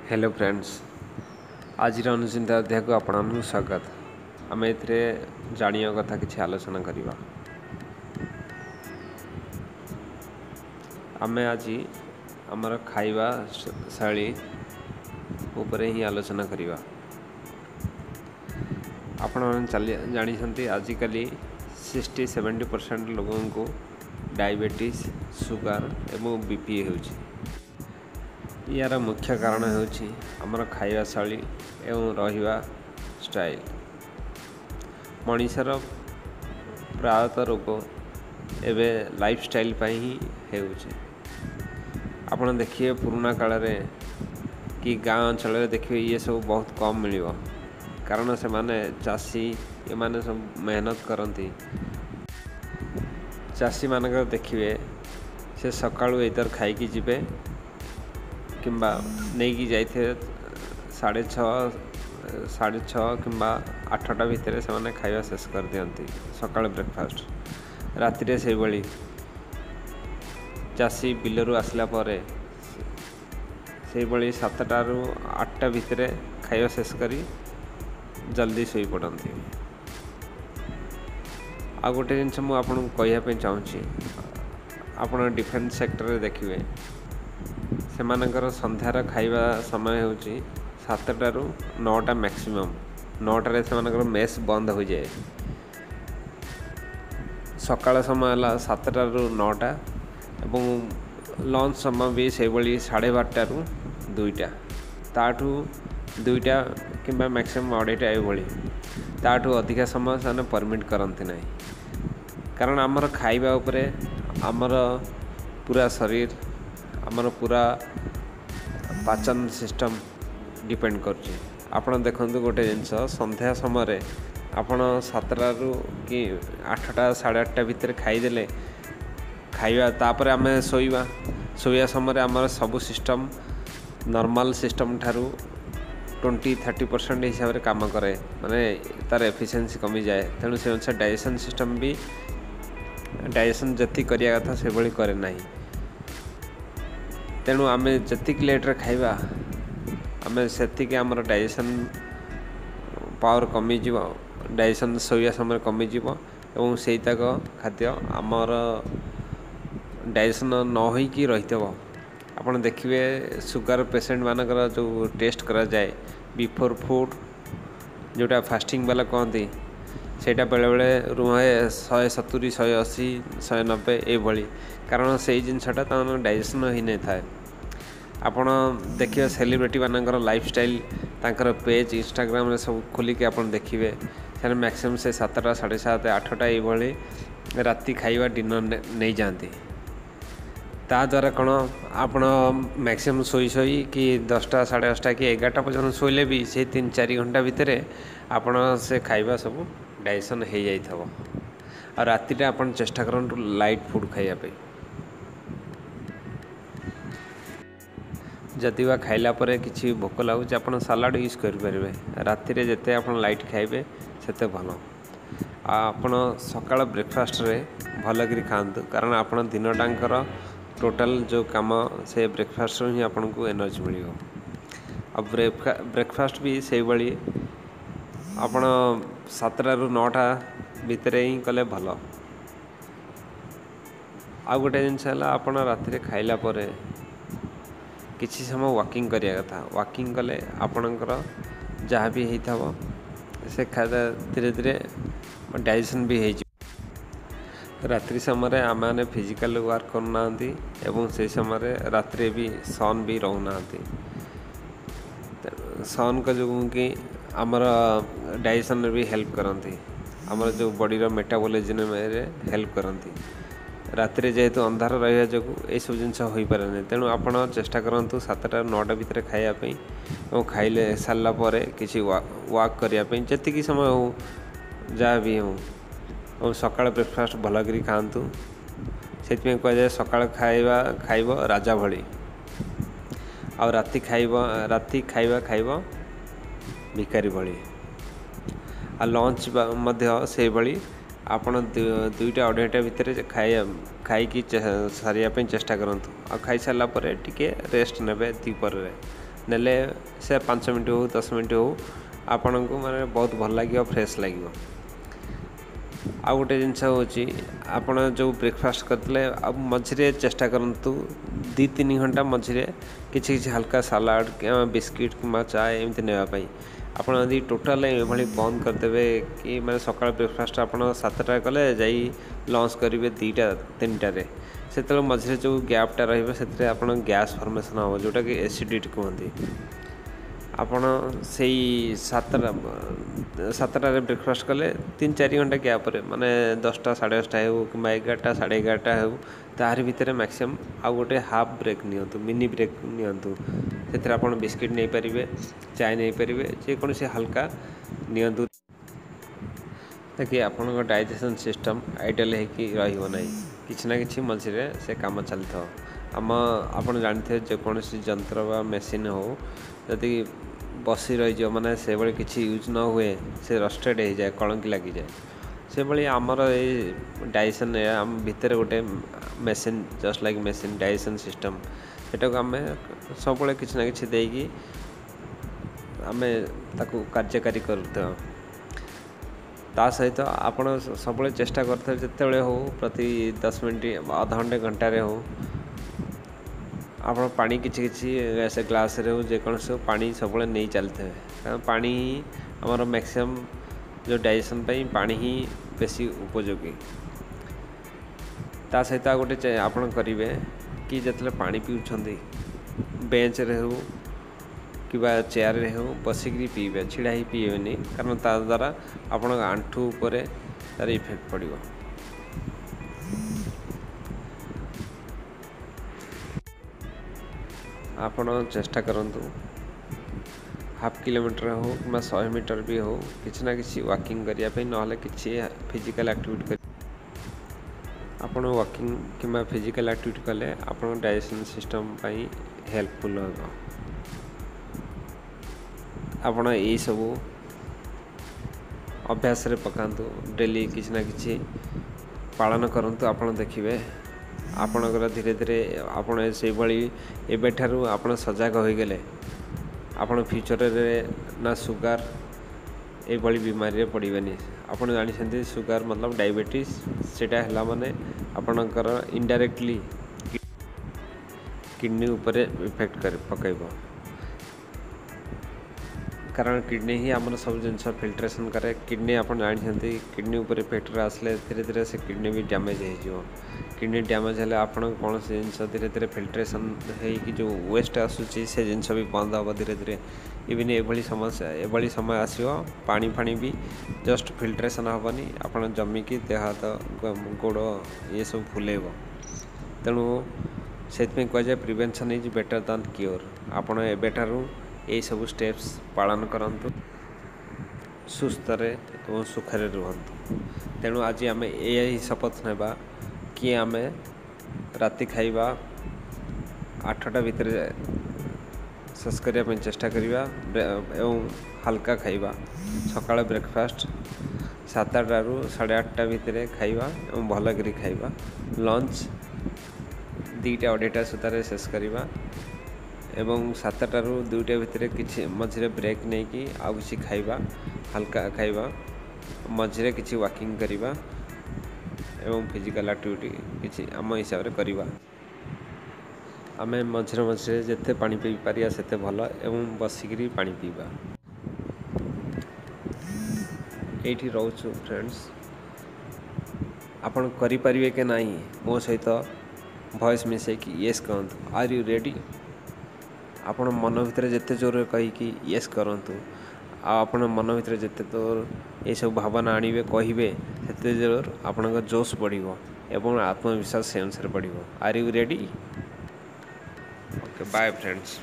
Hello friends, आज अनुचिंता अध्याय को आपन स्वागत। आम ए जानिया कथा किसी आलोचना करवा। आम आज आमर खाइबा शैली उपरे ही आलोचना करवा। आपण जानी आजिकल 60-70% लोगों को डायबिटीज, सुगर एवं बीपी होची। यार मुख्य कारण होची आमर खाइबा शैली एवं रहिबा स्टाइल। मनीषर प्रायतः रोग एवं लाइफ स्टाइल पर ही होची। आपण देखिए पुराना काल रे कि गाँव अंचल देखिए ये सब बहुत कम मिलिबो, कारण से माने चाषी ये माने सब मेहनत करती। चाषी मानक देखिए से सकाळु इधर खाइकी जिबे किंबा नहीं कि जाइए 6:30 किंबा 8टा भितर से खाଇବା शेष कर दियंती। सकाळ ब्रेकफास्ट राति से भाई चाषी बिलरू आसला परे से भाई 7टारू 8टा भितर खाଇବା शेष करी जल्दी सोई पड़ती। आ गोटे जिनस मुझे आपको कहवाई चाहूँगी, आपण डिफेन्स सेक्टर देखिए से मानकर संध्यार खाइबा समय होची 7टारू 9टा मैक्सिमम। 9टारे से मानकर मेस बंद हो जाए। सकाळ समय है 7टारू 9टा एवं लंच समय भी से 12:30टारू 2टा, ताठू 2टा किंबा मैक्सिमम 2:30 ये ताठू अधिका समय से परमिट करती ना, कारण आमर खाइबा उपरे आमर पूरा शरीर आमर पूरा पाचन सिस्टम डिपेंड करछि। आपण देखंतु गोटे जिनस संध्या समय आपण 7टारू कि 8टा 8:30 भितर खाईदेले खाइबा तापर आमे सोया समय आमर सब सिस्टम नॉर्मल सिस्टम ठारू 20-30% हिसाब से काम करे, माने तार एफिशिएंसी कमी जाए। तेणु से अनुसार डाइजेशन सिस्टम भी डाइजेशन जति करिया कथा से भली करे नाही। तेणु आम जी लेट्रे खाइबा आम से आमर डाइजेशन पावर कमिज, डाइजेशन सोया समय कमिज एवं से खाद्य आमर डाइजेशन न होइकी रही। आप देखिए सुगर पेसेंट मानकर जो टेस्ट करा जाए बिफोर फूड जोटा फास्टिंग वाला कहती सेटा बेले बेले रुहे 170, 180, 190 ये, कारण से जिनसटा डाइजेशन ही नहीं थाए। आपण देखिए सेलिब्रिटी मानकर लाइफ स्टाइल तांकर पेज इंस्टाग्राम रे सब खोलिके आप देखिए से मैक्सिमम से 7टा 7:30 8टा ये राति खाइबा डिनर नहीं जाती। ता द्वारा कौन आपण मैक्सिमम सोई कि 10टा 10:30 कि 11टा पर्यटन शोले भी से 3-4 घंटा भितर आपण से खाइबा सब डाइजेशन हो जाइए। आ रातिटा आपण चेष्टा करंतु लाइट फूड खाइबा। जदि वा खाइला परे किसी भोक लगुच आप सालाड यूज करेंगे। राति रे जिते आप लाइट खाइबे सेते भल। आपण सकाळ ब्रेकफास्ट रे भल करी खातु, कारण आप दिन टांकर टोटल जो काम से ब्रेकफास्ट ही आपन को एनर्जी मिल। अब ब्रेकफास्ट भी से भाई आपण 7टारू 9टा भितर ही कले भल। आ गोटे जिनस आप राति खाइला परे किसी समय वॉकिंग करिया कथा। वॉकिंग कले आपणकर जहाँ भी होता से खाद्य धीरे धीरे डाइजेशन भी हो। रात्रि समय आम मैंने फिजिकल वर्क करना एवं से समय रात्रि भी सन भी रोना। सन का जो कि आमर डाइजेशन भी हेल्प करती, आमर जो बॉडी मेटाबॉलिज्म हेल्प करती। राति जेहेतु अंधार रहा जो ये सब जिन हो पारे नहीं। तेणु आपड़ चेष्टा करूँ 7टा 9टा भितर खायापी और खाइले सारापर किसी वाक करने जी समय हो जहाँ भी हो। और सकाळ ब्रेकफास्ट भल करी खातु। से कहुए सकाळ खाइब राजा भली आ राति खाइबा भिकारी भली। आ लंच से भली आपण 2टा 2:30 भितर खाई सारिया चेष्टा करूँ। आ खाई सारा टिके रेस्ट नेबे दीपर रे नेले से 5 मिनट हो 10 मिनट हो आपन को माने बहुत भल लगे फ्रेश लगे। आ गोटे जिनस होची आपण जो ब्रेकफास्ट करते अब मझे चेष्टा करूँ 2-3 घंटा मझे किसी हल्का सलाड बिस्किट कि चाय एमती नापी आपड़ यदि टोटाल ये बंद करदे कि मैं सका ब्रेकफास्ट आप 7टा कले जाई लंच करेंगे 2टा-3टारे से मझे जो गैपटा रही आप गैस फर्मेसन हम जोटा कि एसिडिटी कहते आपण से 7टारे ब्रेकफास्ट कले 3-4 घंटा गैप माने 10टा 10:30 हो कि 11टा 11:30 हो तार भितर मैक्सिमम आउ गोटे हाफ ब्रेक नियंतु मिनी ब्रेक नियंतु से आप बिस्किट नहीं पारे चाय नहीं पारे जेकोसी हल्का नियंतु ताकि आपण डाइजेशन सिस्टम आइडियल हो ना किसी ना कि मझे से काम चली था आम आप जानते जेकोसी जंत्र व मेसीन हो जदि बसी रही माने से बड़े किसी यूज न हुए से रस्टेड हो जाए कलंकी लगी जाए से भाई आमर ये डाइजेशन आम भितर गोटे machine just like machine digestion system सेटा को आम सब किसी ना कि देकी आम ताकू कार्यकारी करता ता सहित आपण सब चेष्टा करते जिते हो प्रति 10 मिनट आधा घंटे हो आप पानी किसी ऐसे ग्लास रे हो जेकोसी पानी सब नहीं चलते कारण पानी ही आमर मैक्सिमम जो डाइजेशन पे पानी ही बेसी उपयोगी ता सहित गोटे आपड़ करेंगे कि जिते पानी पीछे बेंच रे हो कि चेयर रे हो बसिक पीबे छिड़ा ही पीबेनि कारण ता द्वारा आपण आंठू उपर तार इफेक्ट पड़ो। आपण चेष्टा करंतु हाफ किलोमीटर हो कि 100 मीटर भी हो किसी ना कि वॉकिंग करने ना कि फिजिकल एक्टिविटी कर आपण वॉकिंग कि फिजिकल एक्टिविटी कले आपण डाइजेशन सिस्टम पाई हेल्पफुल हो आपण यही सब अभ्यास रे पकांतु डेली किसी ना कि पालन करंतु आपण देखिए आपणकर धीरे धीरे आपण से एवं आपण सजग हो गले आपण फ्यूचर रे ना सुगार ये बीमारी पड़ेनि आप जानते सुगार मतलब डायबिटीज सेटा है माने आपणकर इनडायरेक्टली किडनी उपर इफेक्ट कर पकड़ कारण किडनी ही आम सब जिनस फिल्ट्रेशन करे किडनी आप जानते किडनी उपर इफेक्ट आसले धीरे धीरे से किडनी भी डैमेज हो किडनी डैमेज है आप कौन से जिनस धीरे धीरे फिल्ट्रेशन हो जो वेस्ट आसूसी से जिनस भी बंद हम धीरे धीरे इवन ये समस्या ये समय आसो पानी फाणी भी जस्ट फिल्ट्रेशन हेनी आप जमिकी देह हाथ गोड़ ये सब फुलेब तेणु से कहुए prevention is better than cure आपण एबेठारू यही सब स्टेप्स पालन करंतु सुस्थरे और सुखरे रुहंतु। तेणु आज आम यही शपथ नेबा कि आम राति खाइबा 8टा भितर शेष करने चेष्टा करिबा एवं हल्का खाइबा सकाळ ब्रेकफास्ट 7टा ରୁ 8:30 भितर खाइबा एवं भल करी खाइबा लंच 2टा-2:30 सुधारे शेष करिबा एवं 7टा ରୁ 2टा भितर किसी मझे ब्रेक नहीं कि आउ किसी खाइबा हल्का खाइबा मझे किसी वॉकिंग करिबा एवं फिजिकल एक्टिविटी किसी आम हिसाब से करिबा आम मझे मझे जिते पानी पी पारिया सेते भल एवं बसिकी पानी पीबा एठी रोचु फ्रेंड्स आपण करि परिबे के नहीं मो सहित वॉइस मिसे कि यस कहंतु आर यू रेडी आपण मन भितर जिते जोर कहीकि यस करंतु आपण मन भितर जिते जोर ये सब भावना आनिबे कहिबे सेते जोर आपनका जोश बढ़िबो एवं आत्मविश्वास से अनुसार बढ़िबो are you ready okay bye friends.